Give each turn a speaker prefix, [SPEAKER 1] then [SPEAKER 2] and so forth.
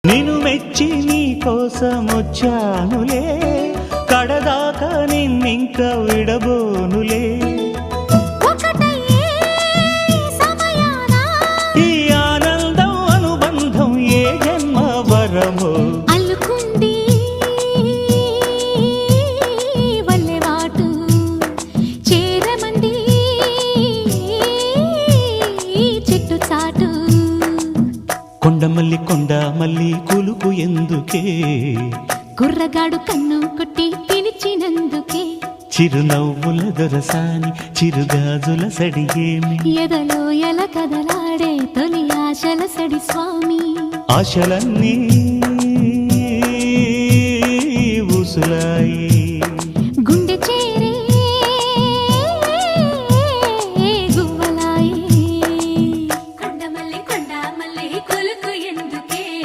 [SPEAKER 1] నిన్ను మెచ్చి నీ కోసం వచ్చానులే, కడదాకా నిన్నింక విడబోనులే. ఈ ఆనందం అనుబంధం ఏ జన్మ వరమో
[SPEAKER 2] అల్లుకుంది వల్లెవాటు చేరమంది చెట్టు చాటు.
[SPEAKER 1] కొండ మల్లి కులుకు ఎందుకే,
[SPEAKER 2] కుర్రగాడు కన్ను కొట్టి పిలిచినందుకే.
[SPEAKER 1] చిరునవ్వుల దొరసాని చిరుగాజుల సడిగేమి,
[SPEAKER 2] ఎదలో ఎల కదలాడే తొలి ఆశల సడి స్వామి.
[SPEAKER 1] ఆశలన్నీ ఊసులా